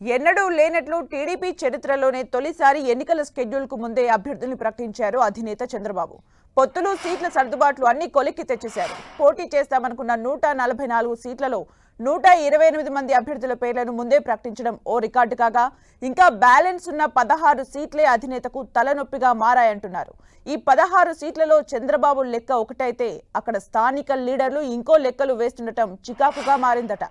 ఎన్నడూ లేనట్లు టీడీపీ చరిత్రలోనే తొలిసారి ఎన్నికల షెడ్యూల్కు ముందే అభ్యర్థుల్ని ప్రకటించారు అధినేత చంద్రబాబు. పొత్తులు, సీట్ల సర్దుబాట్లు అన్ని కొలిక్కి తెచ్చేశారు. పోటీ చేస్తామనుకున్న 144 సీట్లలో 128 మంది అభ్యర్థుల పేర్లను ముందే ప్రకటించడం ఓ రికార్డు కాగా, ఇంకా బ్యాలెన్స్ ఉన్న 16 సీట్లే అధినేతకు తలనొప్పిగా మారాయంటున్నారు. ఈ 16 సీట్లలో చంద్రబాబు లెక్క ఒకటైతే అక్కడ స్థానిక లీడర్లు ఇంకో లెక్కలు వేస్తుండటం చికాకుగా మారిందట.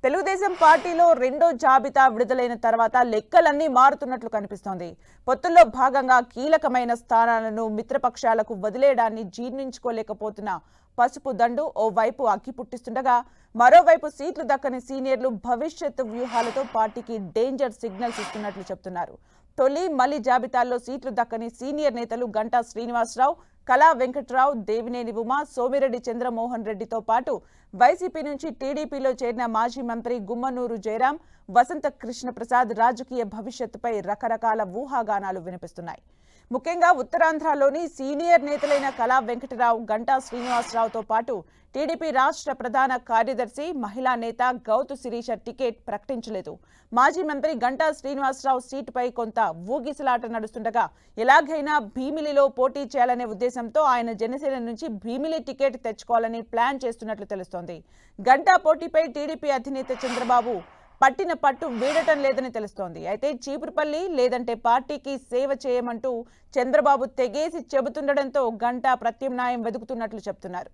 తెలుగుదేశం పార్టీలో రెండో జాబితా విడుదలైన తర్వాత లెక్కలన్నీ మారుతున్నట్లు కనిపిస్తోంది. పొత్తుల్లో భాగంగా కీలకమైన స్థానాలను మిత్రపక్షాలకు వదిలేయడాన్ని జీర్ణించుకోలేకపోతున్న పసుపు దండు ఓ వైపు అగ్గి పుట్టిస్తుండగా, మరోవైపు సీట్లు దక్కని సీనియర్లు భవిష్యత్తు వ్యూహాలతో పార్టీకి డేంజర్ సిగ్నల్స్ ఇస్తున్నట్లు చెప్తున్నారు. తొలి మలి జాబితాల్లో సీట్లు దక్కని సీనియర్ నేతలు గంటా శ్రీనివాసరావు, కళా వెంకట్రావు, దేవినేని ఉమా, సోమిరెడ్డి చంద్రమోహన్ రెడ్డితో పాటు వైసీపీ నుంచి టీడీపీలో చేరిన మాజీ మంత్రి గుమ్మనూరు జయరాం, వసంత కృష్ణ ప్రసాద్ రాజకీయ భవిష్యత్తుపై రకరకాల ఊహాగానాలు వినిపిస్తున్నాయి. ముఖ్యంగా ఉత్తరాంధ్రలోని సీనియర్ నేతలైన కళా వెంకటరావు, గంటా శ్రీనివాసరావుతో పాటు టీడీపీ రాష్ట్ర ప్రధాన కార్యదర్శి, మహిళా నేత గౌతు శిరీష టికెట్ ప్రకటించలేదు. మాజీ మంత్రి గంటా శ్రీనివాసరావు సీటుపై కొంత ఊగిసలాట నడుస్తుండగా, ఎలాగైనా భీమిలిలో పోటీ చేయాలనే ఉద్దేశంతో ఆయన జనసేన నుంచి భీమిలి టికెట్ తెచ్చుకోవాలని ప్లాన్ చేస్తున్నట్లు తెలుస్తోంది. గంటా పోటీపై టీడీపీ అధినేత చంద్రబాబు పట్టిన పట్టు వీడటం లేదని తెలుస్తోంది. అయితే చీపురుపల్లి లేదంటే పార్టీకి సేవ చేయమంటూ చంద్రబాబు తెగేసి చెబుతుండటంతో గంటా ప్రత్యామ్నాయం వెతుకుతున్నట్లు చెప్తున్నారు.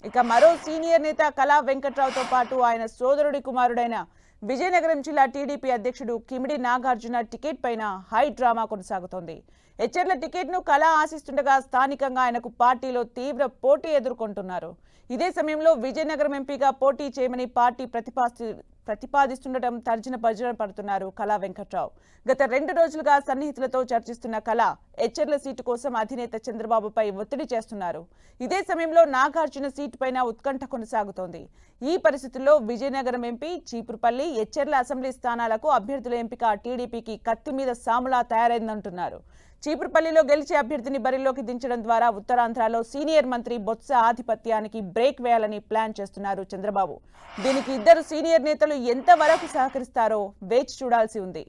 ఇక మరో సీనియర్ నేత కళా వెంకట్రావుతో పాటు ఆయన సోదరుడి కుమారుడైన విజయనగరం జిల్లా టీడీపీ అధ్యక్షుడు కిమిడి నాగార్జున టికెట్ పైన హై డ్రామా కొనసాగుతోంది. హెచ్ఎర్ల టికెట్ను కళా ఆశిస్తుండగా స్థానికంగా ఆయనకు పార్టీలో తీవ్ర పోటీ ఎదుర్కొంటున్నారు. ఇదే సమయంలో విజయనగరం ఎంపీగా పోటీ చేయమని పార్టీ ప్రతిపాదిస్తుండటం తర్జన భర్జన పడుతున్నారు కళా వెంకట్రావు. గత 2 రోజులుగా సన్నిహితులతో చర్చిస్తున్న కళ హెచ్ఎర్ల సీటు కోసం అధినేత చంద్రబాబుపై ఒత్తిడి చేస్తున్నారు. ఇదే సమయంలో నాగార్జున సీటు పైన ఉత్కంఠ కొనసాగుతోంది. ఈ పరిస్థితుల్లో విజయనగరం ఎంపీ, చీపురుపల్లి, హెచ్ఎర్ల అసెంబ్లీ స్థానాలకు అభ్యర్థుల ఎంపిక టీడీపీకి కత్తి మీద సాములా తయారైందంటున్నారు. చీపురుపల్లిలో గెలిచే అభ్యర్థిని బరిలోకి దించడం ద్వారా ఉత్తరాంధ్రలో సీనియర్ మంత్రి బొత్స ఆధిపత్యానికి బ్రేక్ వేయాలని ప్లాన్ చేస్తున్నారు చంద్రబాబు. దీనికి ఇద్దరు సీనియర్ నేతలు ఎంతవరకు సహకరిస్తారో వేచి చూడాల్సి ఉంది.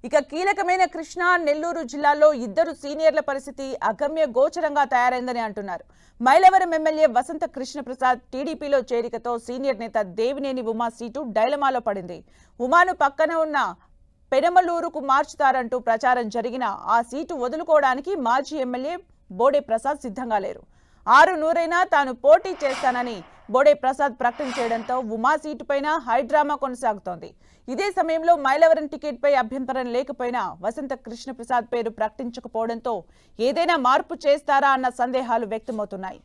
ఇక కీలకమైన కృష్ణా, నెల్లూరు జిల్లాల్లో ఇద్దరు సీనియర్ల పరిస్థితి అగమ్య గోచరంగా తయారైందని అంటున్నారు. మైలవరం ఎమ్మెల్యే వసంత కృష్ణ ప్రసాద్ టీడీపీలో చేరికతో సీనియర్ నేత దేవినేని ఉమా సీటు డైలమాలో పడింది. ఉమాను పక్కన ఉన్న పెనమలూరుకు మార్చుతారంటూ ప్రచారం జరిగినా ఆ సీటు వదులుకోవడానికి మాజీ ఎమ్మెల్యే బోడే ప్రసాద్ సిద్ధంగా లేరు. 6 తాను పోటీ చేస్తానని బోడే ప్రసాద్ ప్రకటన చేయడంతో ఉమా సీటు పైన హైడ్రామా కొనసాగుతోంది. ఇదే సమయంలో మైలవరం టికెట్ పై అభ్యంతరం లేకపోయినా వసంత కృష్ణ ప్రసాద్ పేరు ప్రకటించకపోవడంతో ఏదైనా మార్పు చేస్తారా అన్న సందేహాలు వ్యక్తమవుతున్నాయి.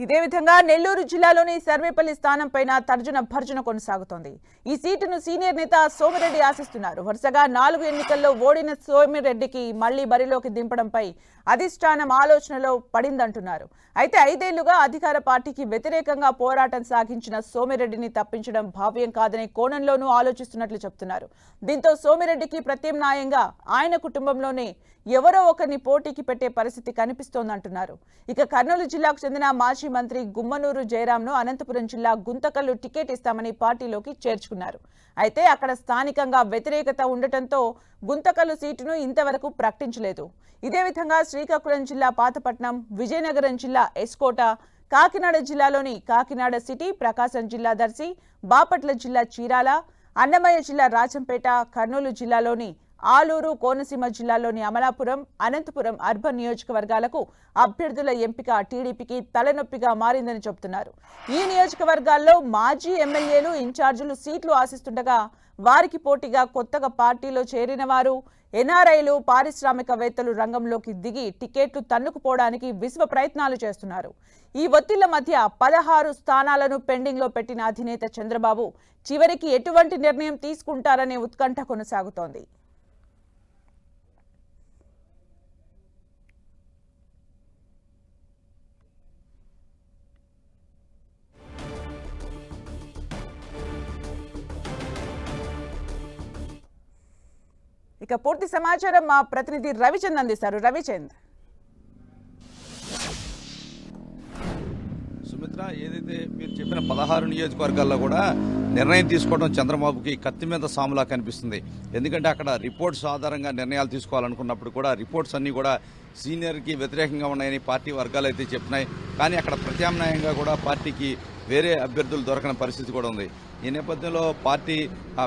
ఇదే విధంగా నెల్లూరు జిల్లాలోని సర్వేపల్లి స్థానం పైన తర్జన భర్జన కొనసాగుతోంది. ఈ సీటును సీనియర్ నేత సోమిరెడ్డి ఆశిస్తున్నారు. వరుసగా 4 ఎన్నికల్లో ఓడిన సోమిరెడ్డికి మళ్లీ బరిలోకి దింపడంపై అధిష్టానం ఆలోచనలో పడిందంటున్నారు. అయితే 5 ఏళ్లుగా అధికార పార్టీకి వ్యతిరేకంగా పోరాటం సాగించిన సోమిరెడ్డిని తప్పించడం భావ్యం కాదనే కోణంలోనూ ఆలోచిస్తున్నట్లు చెప్తున్నారు. దీంతో సోమిరెడ్డికి ప్రత్యామ్నాయంగా ఆయన కుటుంబంలోనే ఎవరో ఒకరిని పోటీకి పెట్టే పరిస్థితి కనిపిస్తోందంటున్నారు. ఇక కర్నూలు జిల్లాకు చెందిన మాజీ మంత్రి గుమ్మనూరు జయరాంను అనంతపురం జిల్లా గుంతకల్లు టికెట్ ఇస్తామని పార్టీలోకి చేర్చుకున్నారు. అయితే అక్కడ స్థానికంగా వ్యతిరేకత ఉండటంతో గుంతకల్లు సీటును ఇంతవరకు ప్రకటించలేదు. ఇదే విధంగా శ్రీకాకుళం జిల్లా పాతపట్నం, విజయనగరం జిల్లా ఎస్కోట, కాకినాడ జిల్లాలోని కాకినాడ సిటీ, ప్రకాశం జిల్లా దర్శి, బాపట్ల జిల్లా చీరాల, అన్నమయ్య జిల్లా రాజంపేట, కర్నూలు జిల్లాలోని ఆలూరు, కోనసీమ జిల్లాలోని అమలాపురం, అనంతపురం అర్బన్ నియోజకవర్గాలకు అభ్యర్థుల ఎంపిక టీడీపీకి తలనొప్పిగా మారిందని చెబుతున్నారు. ఈ నియోజకవర్గాల్లో మాజీ ఎమ్మెల్యేలు, ఇన్ఛార్జీలు సీట్లు ఆశిస్తుండగా వారికి పోటీగా కొత్తగా పార్టీలో చేరిన వారు, ఎన్ఆర్ఐలు, పారిశ్రామికవేత్తలు రంగంలోకి దిగి టికెట్లు తన్నుకుపోవడానికి విశ్వ ప్రయత్నాలు చేస్తున్నారు. ఈ ఒత్తిళ్ల మధ్య 16 స్థానాలను పెండింగ్ లో పెట్టిన అధినేత చంద్రబాబు చివరికి ఎటువంటి నిర్ణయం తీసుకుంటారనే ఉత్కంఠ కొనసాగుతోంది. ఇక పూర్తి సమాచారం మా ప్రతినిధి రవిచంద్ అందిస్తారు. రవిచంద్. మిశ్రా, ఏదైతే మీరు చెప్పిన 16 నియోజకవర్గాల్లో కూడా నిర్ణయం తీసుకోవడం చంద్రబాబుకి కత్తి మీద సాములా కనిపిస్తుంది. ఎందుకంటే అక్కడ రిపోర్ట్స్ ఆధారంగా నిర్ణయాలు తీసుకోవాలనుకున్నప్పుడు కూడా రిపోర్ట్స్ అన్నీ కూడా సీనియర్కి వ్యతిరేకంగా ఉన్నాయని పార్టీ వర్గాలు అయితే చెప్తున్నాయి. కానీ అక్కడ ప్రత్యామ్నాయంగా కూడా పార్టీకి వేరే అభ్యర్థులు దొరకని పరిస్థితి కూడా ఉంది. ఈ నేపథ్యంలో పార్టీ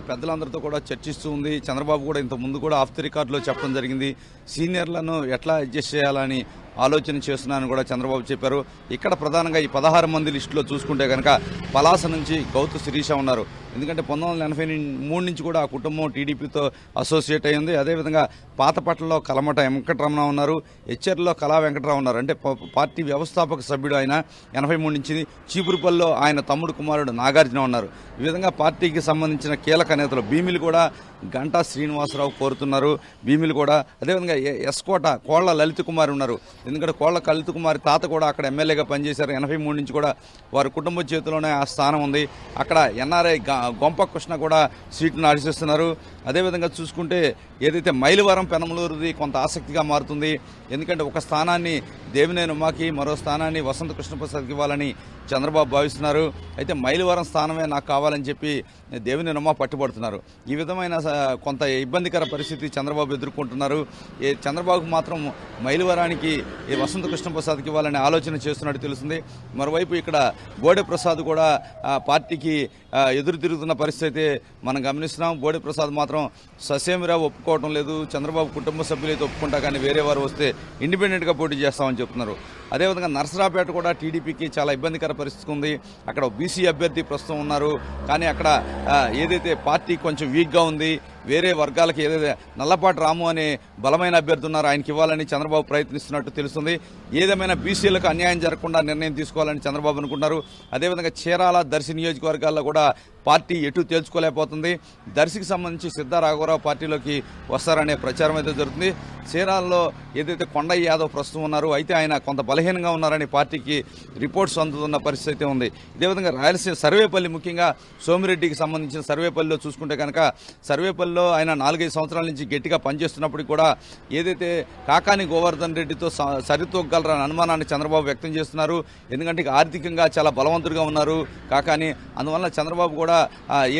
పెద్దలందరితో కూడా చర్చిస్తూ ఉంది. చంద్రబాబు కూడా ఇంత ముందు కూడా ఆఫ్ ది రికార్డులో చెప్పడం జరిగింది. సీనియర్లను ఎట్లా అడ్జస్ట్ చేయాలని ఆలోచన చేస్తున్నానని కూడా చంద్రబాబు చెప్పారు. ఇక్కడ ప్రధానంగా ఈ 16 మంది లిస్టులో చూసుకుంటే కనుక పలాస నుంచి గౌతు శిరీష ఉన్నారు. ఎందుకంటే 1983 నుంచి కూడా ఆ కుటుంబం టీడీపీతో అసోసియేట్ అయింది. అదేవిధంగా పాతపట్లలో కలమట వెంకటరమణ ఉన్నారు, హెచ్ఆర్లో కళా వెంకటరావు ఉన్నారు. అంటే పార్టీ వ్యవస్థాపక సభ్యుడు ఆయన 83 నుంచి. చీపురుపల్లిలో ఆయన తమ్ముడు కుమారుడు నాగార్జున ఉన్నారు. ఈ విధంగా పార్టీకి సంబంధించిన కీలక నేతలు భీమిలి కూడా గంటా శ్రీనివాసరావు కోరుతున్నారు. భీమిలి కూడా అదేవిధంగా ఎస్కోట కోళ్ల లలిత కుమారి ఉన్నారు. ఎందుకంటే కోళ్ల లలిత కుమారి తాత కూడా అక్కడ ఎమ్మెల్యేగా పనిచేశారు. 83 నుంచి కూడా వారి కుటుంబ చేతిలోనే ఆ స్థానం ఉంది. అక్కడ ఎన్ఆర్ఐ గొంప కృష్ణ కూడా సీట్ను ఆశిస్తున్నారు. అదేవిధంగా చూసుకుంటే ఏదైతే మైలవరం పెనమలూరుది కొంత ఆసక్తిగా మారుతుంది. ఎందుకంటే ఒక స్థానాన్ని దేవినేని ఉమాకి, మరో స్థానాన్ని వసంత కృష్ణప్రసాద్కి ఇవ్వాలని చంద్రబాబు భావిస్తున్నారు. అయితే మైలవరం స్థానమే నాకు కావాలని చెప్పి దేవినేని ఉమా పట్టుబడుతున్నారు. ఈ విధమైన కొంత ఇబ్బందికర పరిస్థితి చంద్రబాబు ఎదుర్కొంటున్నారు. చంద్రబాబుకు మాత్రం మైలవరానికి వసంత కృష్ణప్రసాద్కి ఇవ్వాలని ఆలోచన చేస్తున్నట్టు తెలుస్తుంది. మరోవైపు ఇక్కడ బోడే ప్రసాద్ కూడా పార్టీకి ఎదురు తిరుగుతున్న పరిస్థితి అయితే మనం గమనిస్తున్నాం. బోడే ప్రసాద్ మాత్రం ససేమిరా ఒప్పుకోవడం లేదు. చంద్రబాబు కుటుంబ సభ్యులైతే ఒప్పుకుంటా కానీ వేరే వారు వస్తే ఇండిపెండెంట్గా పోటీ చేస్తామని చెప్తున్నారు. అదేవిధంగా నర్సరాపేట కూడా టీడీపీకి చాలా ఇబ్బందికర పరిస్థితి ఉంది. అక్కడ బీసీ అభ్యర్థి ప్రస్తుతం ఉన్నారు. కానీ అక్కడ ఏదైతే పార్టీ కొంచెం వీక్గా ఉంది, వేరే వర్గాలకి ఏదైతే నల్లపాటి రాము అనే బలమైన అభ్యర్థి ఉన్నారు, ఆయనకి ఇవ్వాలని చంద్రబాబు ప్రయత్నిస్తున్నట్టు తెలుస్తుంది. ఏదేమైనా బీసీలకు అన్యాయం జరగకుండా నిర్ణయం తీసుకోవాలని చంద్రబాబు అనుకుంటున్నారు. అదేవిధంగా చీరాల, దర్శి నియోజకవర్గాల్లో కూడా పార్టీ ఎటు తేల్చుకోలేకపోతుంది. దర్శికి సంబంధించి సిద్ధా రాఘవరావు పార్టీలోకి వస్తారనే ప్రచారం అయితే జరుగుతుంది. చీరాలలో ఏదైతే కొండయ్య యాదవ్ ప్రస్తుతం ఉన్నారు, అయితే ఆయన కొంత బలహీనంగా ఉన్నారని పార్టీకి రిపోర్ట్స్ అందుతున్న పరిస్థితి అయితే ఉంది. ఇదేవిధంగా రాయలసీమ సర్వేపల్లి, ముఖ్యంగా సోమిరెడ్డికి సంబంధించిన సర్వేపల్లిలో చూసుకుంటే కనుక సర్వేపల్లిలో ఆయన 4-5 సంవత్సరాల నుంచి గట్టిగా పనిచేస్తున్నప్పటికీ కూడా ఏదైతే కాకాని గోవర్ధన్ రెడ్డితో సరితూగలరని అనుమానాన్ని చంద్రబాబు వ్యక్తం చేస్తున్నారు. ఎందుకంటే ఆర్థికంగా చాలా బలవంతుడిగా ఉన్నారు కాకాని. అందువల్ల చంద్రబాబు కూడా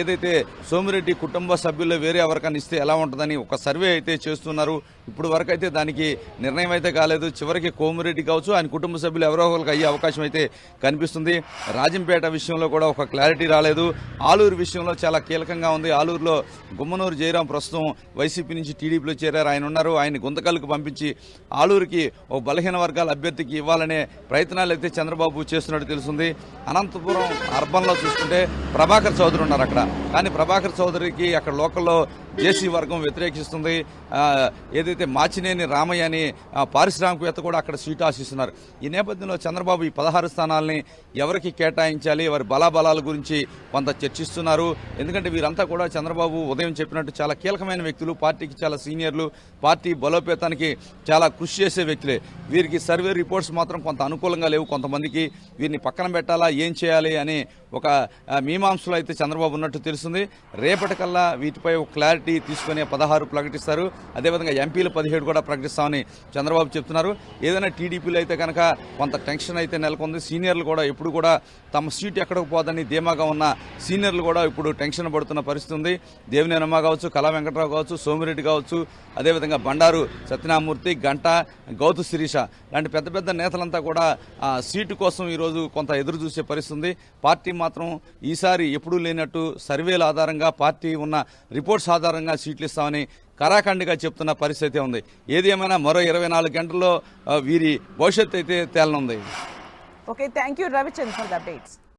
ఏదైతే సోమిరెడ్డి కుటుంబ సభ్యుల్లో వేరే ఎవరికైనా ఇస్తే ఎలా ఉంటుందని ఒక సర్వే అయితే చేస్తున్నారు. ఇప్పుడు వరకు అయితే దానికి నిర్ణయం అయితే కాలేదు. చివరికి కోమిరెడ్డి కావచ్చు, ఆయన కుటుంబ సభ్యులు ఎవరో ఒకరికి అయ్యే అవకాశం అయితే కనిపిస్తుంది. రాజంపేట విషయంలో కూడా ఒక క్లారిటీ రాలేదు. ఆలూరు విషయంలో చాలా కీలకంగా ఉంది. ఆలూరులో గుమ్మనూరు జయరాం ప్రస్తుతం వైసీపీ నుంచి టీడీపీలో చేరారు. ఆయన ఉన్నారు. ఆయన గుంతకల్లుకు పంపించి ఆలూరుకి ఒక బలహీన వర్గాల అభ్యర్థికి ఇవ్వాలనే ప్రయత్నాలు అయితే చంద్రబాబు చేస్తున్నట్టు తెలుస్తుంది. అనంతపురం అర్బన్లో చూసుకుంటే ప్రభాకర్ చౌదరి ఉన్నారు అక్కడ. కానీ ప్రభాకర్ చౌదరికి అక్కడ లోకల్లో జేసీ వర్గం వ్యతిరేకిస్తుంది. ఏదైతే మాచినేని రామయ్య అని పారిశ్రామికవేత్త కూడా అక్కడ సీటు ఆశిస్తున్నారు. ఈ నేపథ్యంలో చంద్రబాబు ఈ 16 స్థానాలని ఎవరికి కేటాయించాలి, వారి బలాబలాల గురించి కొంత చర్చిస్తున్నారు. ఎందుకంటే వీరంతా కూడా చంద్రబాబు ఉదయం చెప్పినట్టు చాలా కీలకమైన వ్యక్తులు, పార్టీకి చాలా సీనియర్లు, పార్టీ బలోపేతానికి చాలా కృషి చేసే వ్యక్తులే. వీరికి సర్వే రిపోర్ట్స్ మాత్రం కొంత అనుకూలంగా లేవు. కొంతమందికి వీరిని పక్కన పెట్టాలా, ఏం చేయాలి అని ఒక మీమాంసలో అయితే చంద్రబాబు ఉన్నట్టు తెలుస్తుంది. రేపటికల్లా వీటిపై ఒక క్లారిటీ తీసుకుని 16 ప్రకటిస్తారు. అదేవిధంగా ఎంపీలు 17 కూడా ప్రకటిస్తామని చంద్రబాబు చెప్తున్నారు. ఏదైనా టీడీపీలో అయితే కనుక కొంత టెన్షన్ అయితే నెలకొంది. సీనియర్లు కూడా ఎప్పుడు కూడా తమ సీటు ఎక్కడికి పోదని ధీమాగా ఉన్న సీనియర్లు కూడా ఇప్పుడు టెన్షన్ పడుతున్న పరిస్థితి ఉంది. దేవినేని ఉమా కావచ్చు, కళా వెంకటరావు కావచ్చు, సోమిరెడ్డి కావచ్చు, అదేవిధంగా బండారు సత్యనామూర్తి, గంటా, గౌతు శిరీష లాంటి పెద్ద పెద్ద నేతలంతా కూడా ఆ సీటు కోసం ఈరోజు కొంత ఎదురు చూసే పరిస్థితి ఉంది. పార్టీ మాత్రం ఈసారి ఎప్పుడూ లేనట్టు సర్వేల ఆధారంగా, పార్టీ ఉన్న రిపోర్ట్స్ ఆధారంగా సీట్లు ఇస్తామని కరాఖండిగా చెప్తున్న పరిస్థితి ఉంది. ఏది ఏమైనా మరో 24 గంటల్లో వీరి భవిష్యత్తు అయితే తేలనుంది. Okay, thank you Ravichandra for the updates.